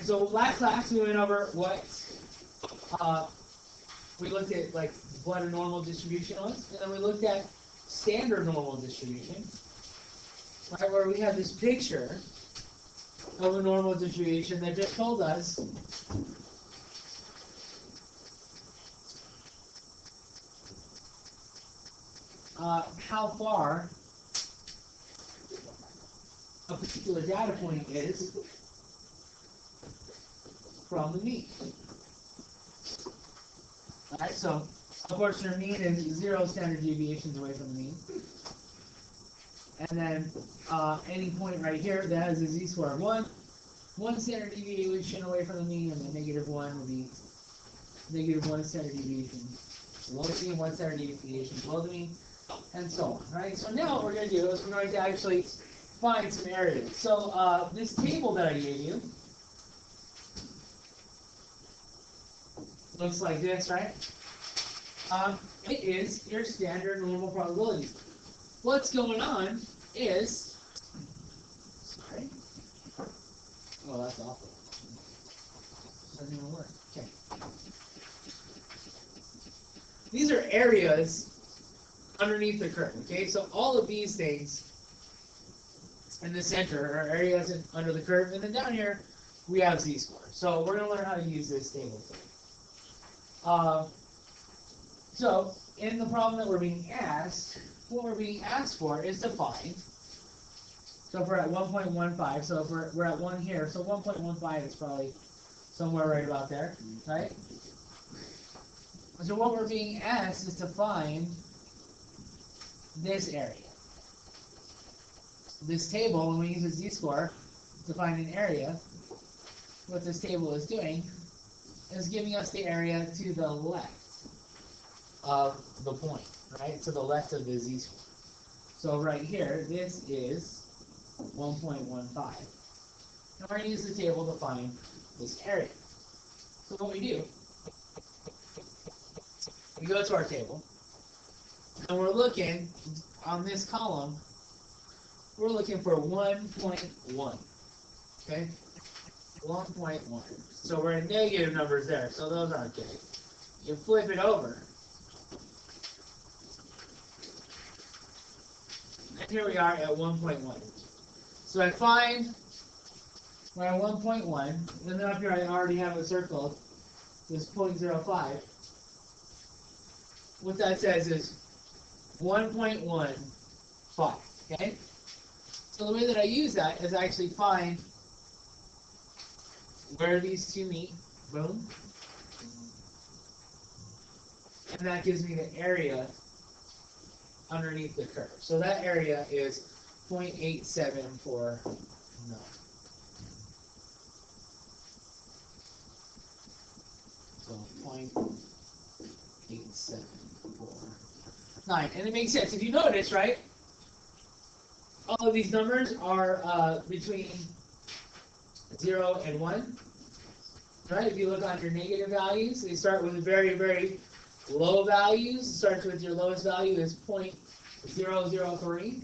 So last class we went over what we looked at, like what a normal distribution was, and then we looked at standard normal distribution, right, where we have this picture of a normal distribution that just told us how far a particular data point is from the mean. Alright, so of course your mean is 0 standard deviations away from the mean. And then any point right here that has a z-square of 1 standard deviation away from the mean, and then -1 will be -1 standard deviation below the mean, 1 standard deviation below the mean, and so on. Right? So now what we're going to do is we're going to actually find some areas. So this table that I gave you looks like this, right? It is your standard normal probability. What's going on is, sorry, oh, that's awful. Doesn't even work. Okay. These are areas underneath the curve. Okay, so all of these things in the center are areas under the curve, and then down here we have z-score. So we're going to learn how to use this table today. So in the problem that we're being asked, what we're being asked for is to find. So if we're at 1.15, so if we're at 1 here, so 1.15 is probably somewhere right about there, right? So what we're being asked is to find this area. This table, when we use a z-score to find an area, what this table is doing is giving us the area to the left of the point, right? To the left of the z-score. So right here, this is 1.15. And we're going to use the table to find this area. So what we do, we go to our table, and we're looking on this column, we're looking for 1.1, okay? 1.1. So we're in negative numbers there, so those aren't good. You flip it over, and here we are at 1.1. So I find we're at 1.1, and then up here I already have it circled, this 0.05. What that says is 1.15, okay? So the way that I use that is I actually find where these two meet, boom, and that gives me the area underneath the curve. So that area is 0.8749. So 0.8749. And it makes sense. If you notice, right, all of these numbers are between 0 and 1. Right? If you look on your negative values, they start with very, very low values. It starts with your lowest value is 0.003.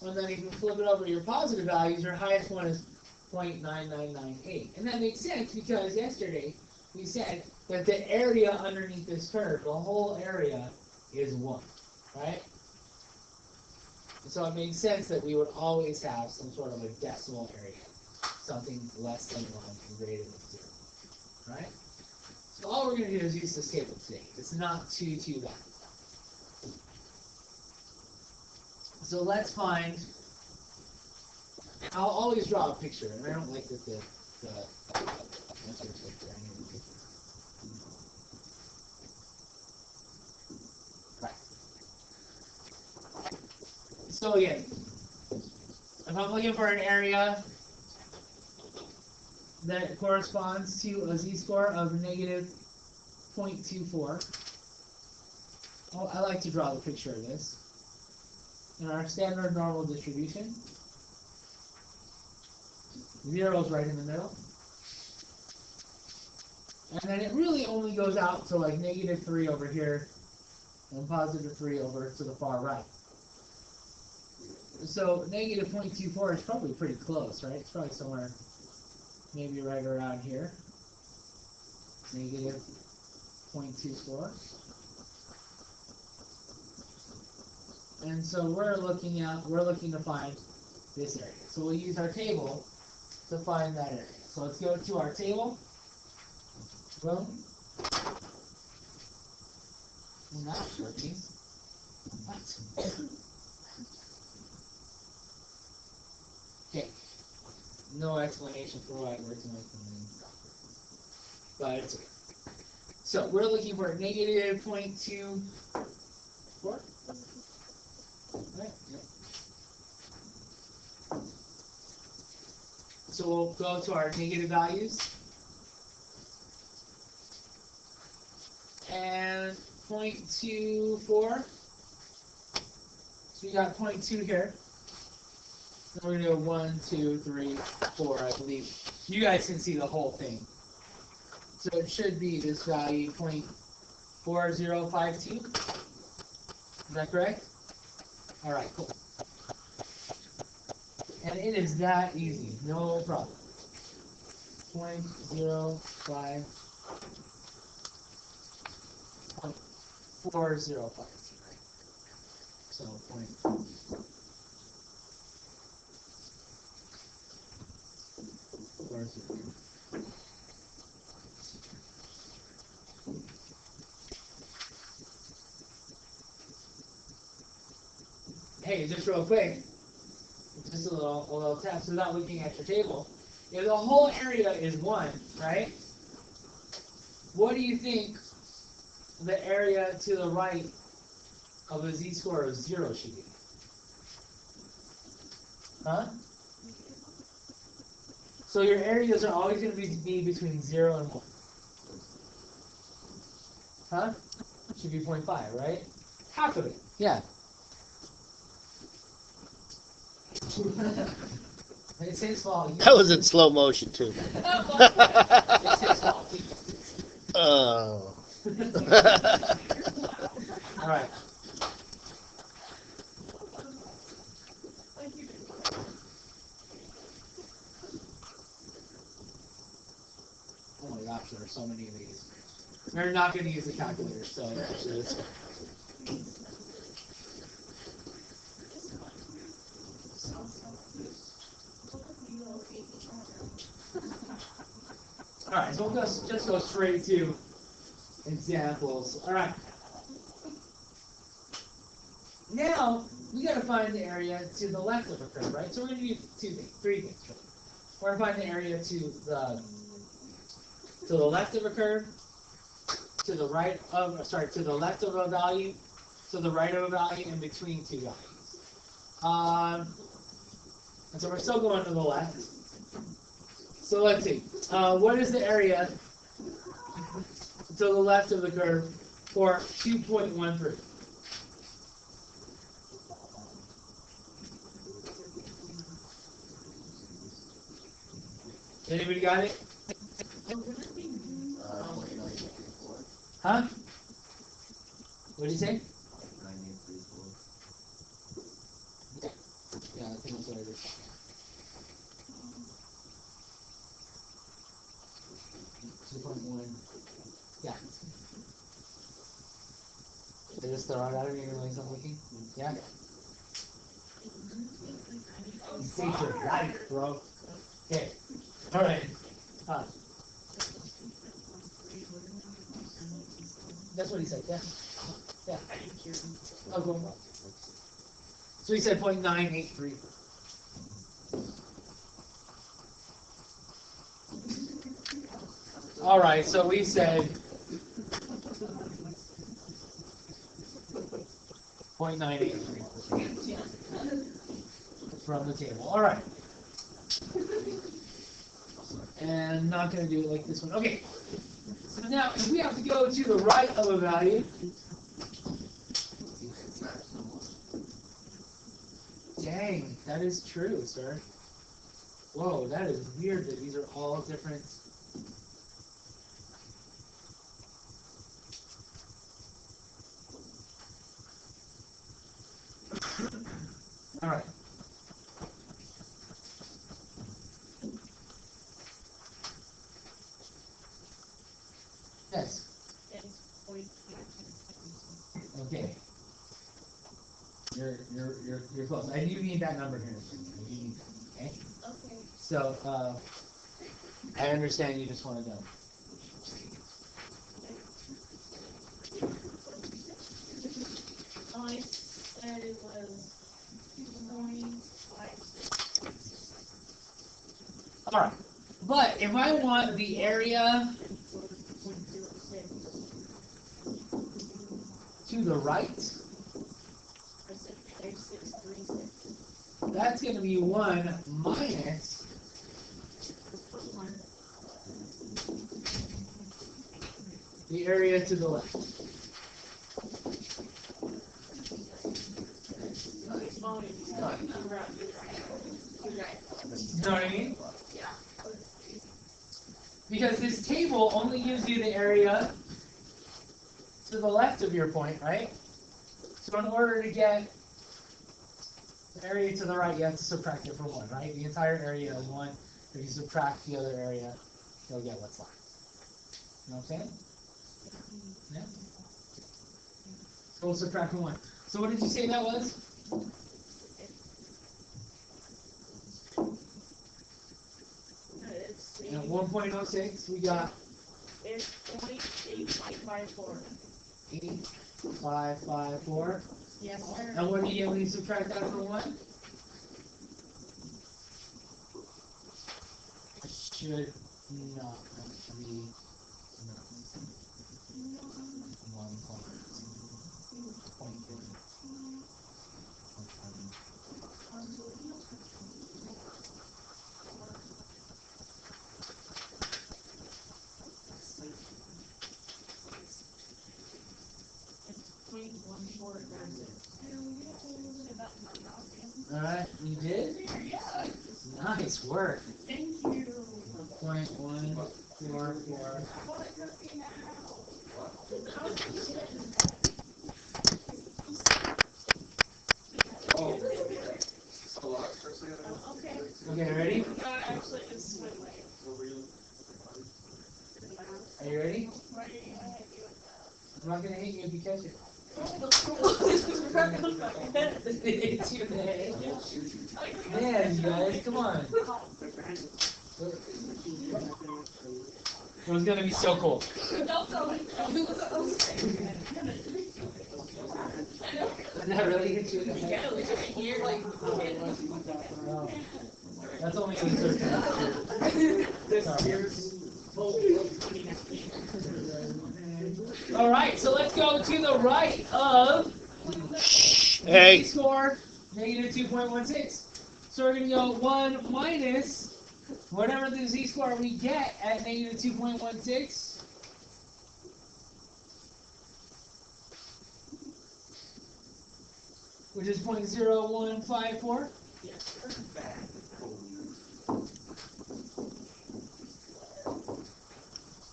And then if you flip it over to your positive values, your highest one is 0.9998. And that makes sense because yesterday we said that the area underneath this curve, the whole area, is 1. Right? So it makes sense that we would always have some sort of a decimal area, something less than 1 and greater than 0. Right? So all we're going to do is use this table today. It's not too bad. So let's find, I'll always draw a picture, and I don't like that the right. So again, if I'm looking for an area that corresponds to a z-score of -0.24. Well, I like to draw the picture of this. In our standard normal distribution, 0 is right in the middle. And then it really only goes out to like -3 over here and +3 over to the far right. So -0.24 is probably pretty close, right? It's probably somewhere maybe right around here, negative 0.24. And so we're looking to find this area. So we'll use our table to find that area. So let's go to our table. Boom. Not working. What? Okay. No explanation for why it works in but it's okay. So we're looking for negative 0.24. Right? Yep. So we'll go to our negative values. And 0.24. So we got 0.2 here. And we're going to go 1, 2, 3, 4, I believe. You guys can see the whole thing. So it should be this value, 0.4052. Is that correct? All right, cool. And it is that easy, no problem. 0.05. 0.4052. So 0.40. Hey, just real quick, just a little test without looking at your table. If the whole area is 1, right? What do you think the area to the right of a z-score of 0 should be? Huh? So your areas are always going to be between 0 and 1. Huh? Should be 0.5, right? Half of it. Yeah. It's his fault. That was in slow motion, too. It's his fault. Oh. All right. Oh my gosh, there are so many of these. We're not going to use the calculator, so actually it's all right, so we'll just go straight to examples. All right. Now we got to find the area to the left of a curve, right? So we're going to do 3 things. Right? We're going to find the area to the left of a curve, to the left of a value, to the right of a value, and between 2 values. And so we're still going to the left. So let's see. What is the area to the left of the curve for 2.13? Anybody got it? Huh? What did you say? Yeah, I think that's what it is. Yeah. Did I just throw it out of you and realize I'm looking? Yeah? You saved your life, bro. Okay. Alright. That's what he said, yeah? Yeah. Oh, go on. So he said 0.983. Alright, so we said 0.983 from the table. Alright. And not going to do it like this one. Okay. So now, if we have to go to the right of a value, dang, that is true, sir. Whoa, that is weird that these are all different. All right. Yes. Okay. You're close. I do need that number here. I do need that. Okay. Okay. So I understand you just want to know. I said it was 2.56. All right. But if I want the area to the right, I said 3636. that's going to be 1 minus the area to the left. You know what I mean? Yeah. Because this table only gives you the area to the left of your point, right? So in order to get the area to the right, you have to subtract it from 1, right? The entire area is 1. If you subtract the other area, you'll get what's left. You know what I'm saying? Yeah? So we'll subtract from 1. So what did you say that was? And 1.06, we got It's 0.8554. 8554. Yes, sir. And what do you get when you subtract that from 1? It should not be 1.1. Alright, you did? Yeah. Nice work. Thank you. 0.144. Okay. Okay, ready? Actually, it's my way. Are you ready? Ready? I'm not gonna hit you if you catch it. It's you there. Man, you guys, come on. It was gonna be so cool. Did that really hit you in the head? No. That's only in the All right, so let's go to the right of Hey. score negative 2.16. So we're going to go 1 minus whatever the z-score we get at negative 2.16. Which is 0.0154. Yes, sir.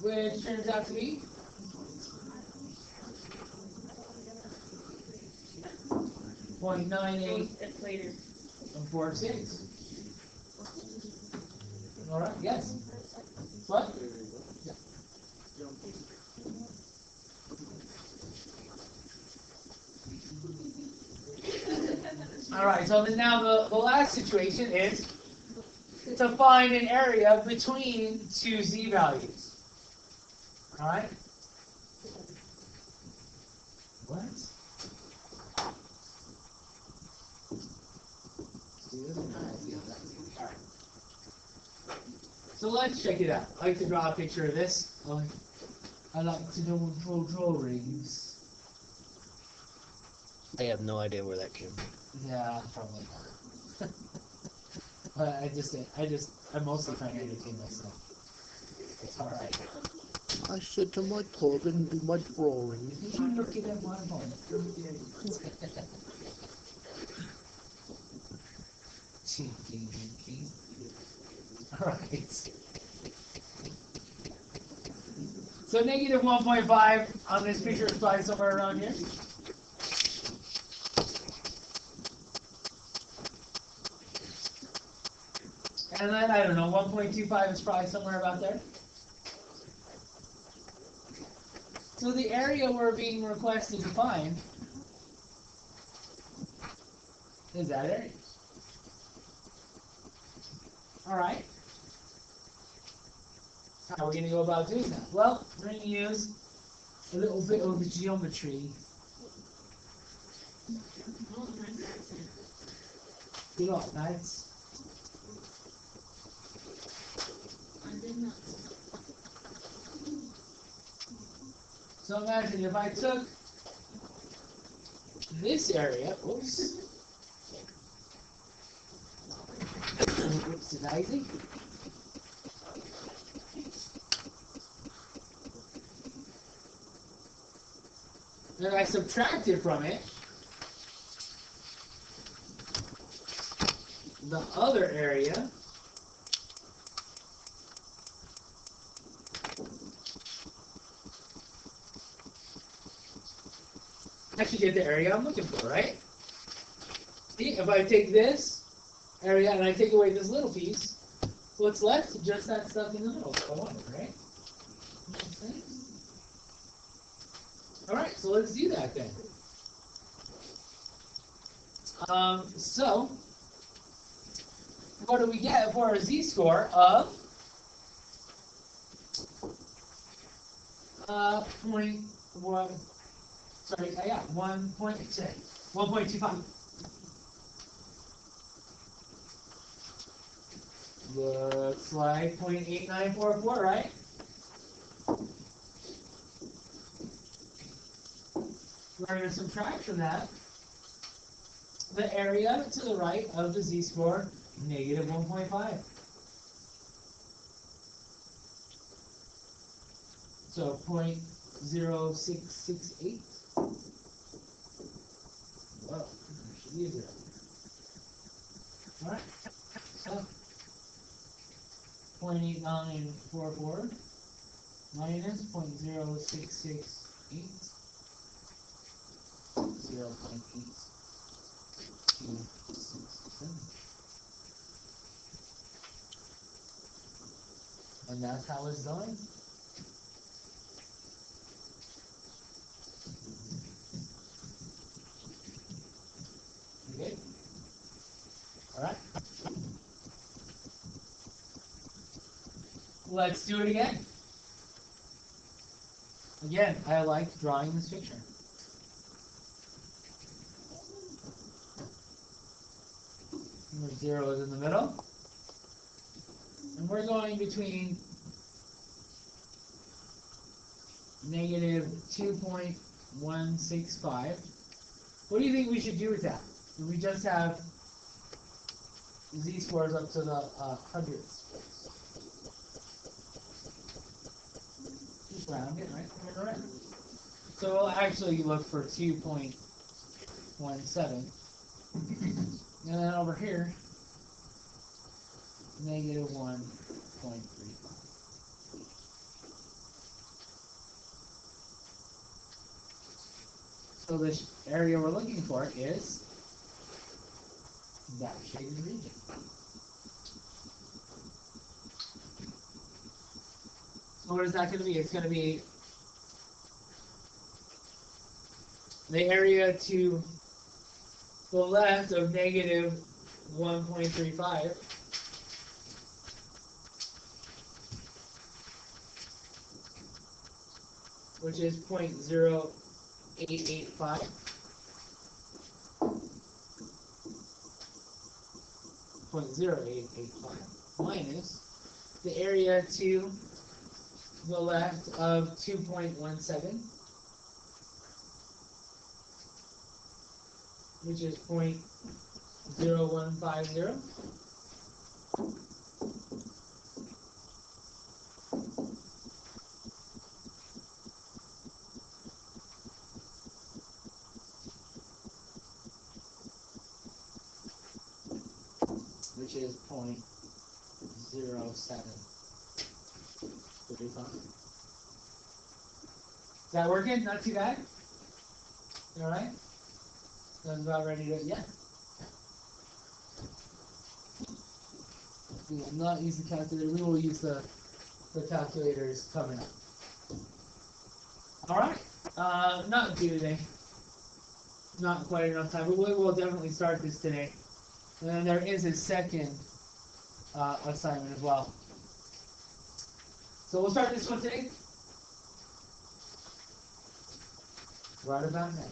Which turns out to be 0.9846. All right. Yes. What? Yeah. All right. So then now the last situation is to find an area between two z values. All right. What? So let's check it out. I like to draw a picture of this. I like to do drawings. I have no idea where that came from. Yeah, probably. But I'm mostly trying to entertain myself. It's alright. I sit to my club and do my drawing. I'm looking at my phone. Cheeky. Alright. So negative 1.5 on this picture is probably somewhere around here. And then, I don't know, 1.25 is probably somewhere about there. So the area we're being requested to find is that area. Alright. How are we going to go about doing that? Well, we're going to use a little bit of geometry. Good luck, guys. So imagine if I took this area, oops, oopsie-daisy, and I subtracted from it the other area, I should get the area I'm looking for, right? See, if I take this area and I take away this little piece, what's left? Just that stuff in the middle. So I wanted, right? Makes sense? All right, so let's do that then. So what do we get for our z-score of 1.1? Sorry, yeah, 1.25. Looks like 0.8944, right? We're going to subtract from that the area to the right of the z-score, negative 1.5. So 0.0668. Well, should be a zero. Alright, so 0.8944 minus 0.0668, 0.8267. And that's how it's done. Okay. Alright. Let's do it again. Again, I like drawing this picture. There's zeros in the middle. And we're going between negative 2.165. What do you think we should do with that? Do we just have z-scores up to the hundreds? Just round it, right? So we'll actually look for 2.17. And then over here, negative 1.35. So this area we're looking for is that shaded region. So what is that going to be? It's going to be the area to the left of negative 1.35. Which is 0.0885. 0.0885 minus the area to the left of 2.17, which is 0.0150. Which is 0.0735. Is that working? Not too bad? You alright? That's about ready to, yeah. We will not use the calculator. We will use the calculators coming up. Alright. Not due today. Not quite enough time, but we will definitely start this today. And then there is a second assignment as well. So we'll start this one today. Right about now.